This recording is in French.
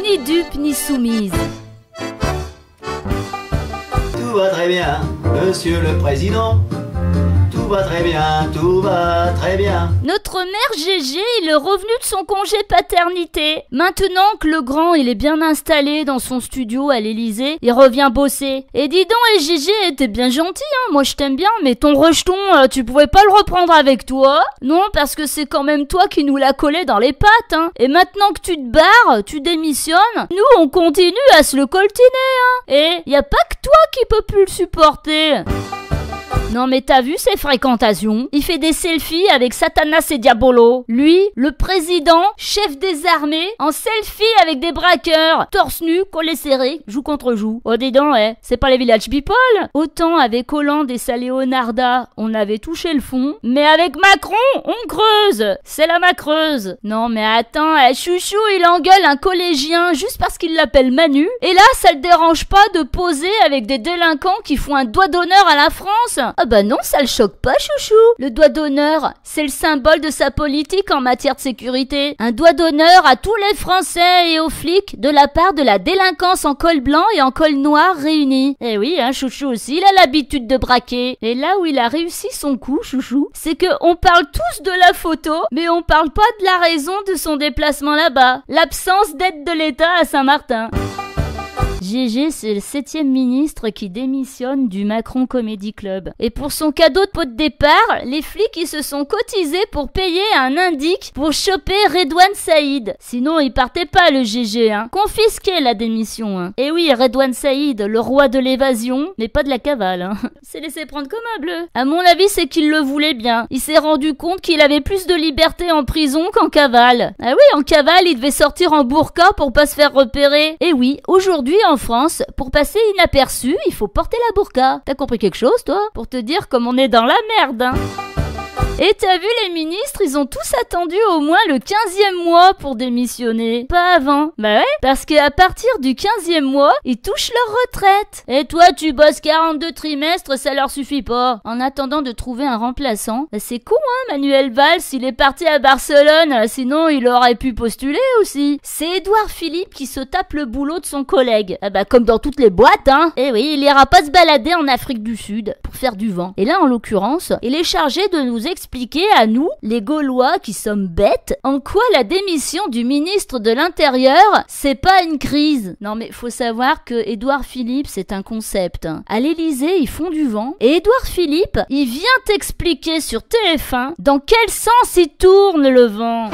ni dupe ni soumise. Tout va très bien, monsieur le président. Tout va très bien, tout va très bien. Notre mère Gégé, il est revenu de son congé paternité. Maintenant que le grand, il est bien installé dans son studio à l'Élysée, il revient bosser. Et dis donc, Gégé, t'es bien gentil, hein, moi je t'aime bien, mais ton rejeton, tu pouvais pas le reprendre avec toi? Non, parce que c'est quand même toi qui nous l'as collé dans les pattes, hein. Et maintenant que tu te barres, tu démissionnes, nous on continue à se le coltiner, hein. Et y a pas que toi qui peux plus le supporter. Non mais t'as vu ses fréquentations? Il fait des selfies avec Satanas et Diabolo. Lui, le président, chef des armées, en selfie avec des braqueurs, torse nu, collé serré, joue contre joue. Oh dis donc, c'est pas les Village People. Autant avec Hollande et sa Leonarda, on avait touché le fond, mais avec Macron, on creuse. C'est la macreuse. Non mais attends, Chouchou, il engueule un collégien juste parce qu'il l'appelle Manu, et là, ça le dérange pas de poser avec des délinquants qui font un doigt d'honneur à la France? Ah bah non, ça le choque pas, Chouchou. Le doigt d'honneur, c'est le symbole de sa politique en matière de sécurité. Un doigt d'honneur à tous les Français et aux flics de la part de la délinquance en col blanc et en col noir réunis. Eh oui, hein, Chouchou aussi, il a l'habitude de braquer. Et là où il a réussi son coup, Chouchou, c'est que on parle tous de la photo, mais on parle pas de la raison de son déplacement là-bas. L'absence d'aide de l'État à Saint-Martin. Gégé, c'est le 7e ministre qui démissionne du Macron Comedy Club. Et pour son cadeau de pot de départ, les flics ils se sont cotisés pour payer un indique pour choper Redouane Saïd. Sinon, il partait pas le Gégé, hein. Confisqué la démission, hein. Et oui, Redouane Saïd, le roi de l'évasion, mais pas de la cavale, hein. C'est laissé prendre comme un bleu. À mon avis, c'est qu'il le voulait bien. Il s'est rendu compte qu'il avait plus de liberté en prison qu'en cavale. Ah oui, en cavale, il devait sortir en burqa pour pas se faire repérer. Et oui, aujourd'hui, en France, pour passer inaperçu, il faut porter la burqa. T'as compris quelque chose, toi? Pour te dire comme on est dans la merde, hein. Et t'as vu, les ministres, ils ont tous attendu au moins le 15e mois pour démissionner. Pas avant. Bah ouais, parce qu'à partir du 15e mois, ils touchent leur retraite. Et toi, tu bosses 42 trimestres, ça leur suffit pas. En attendant de trouver un remplaçant. Bah c'est con, hein, Manuel Valls, il est parti à Barcelone, sinon il aurait pu postuler aussi. C'est Édouard Philippe qui se tape le boulot de son collègue. Ah bah comme dans toutes les boîtes, hein. Et oui, il ira pas se balader en Afrique du Sud pour faire du vent. Et là, en l'occurrence, il est chargé de nous expliquer à nous, les Gaulois qui sommes bêtes, en quoi la démission du ministre de l'Intérieur, c'est pas une crise. Non mais faut savoir que Édouard Philippe, c'est un concept. À l'Élysée, ils font du vent, et Édouard Philippe, il vient t'expliquer sur TF1 dans quel sens il tourne le vent.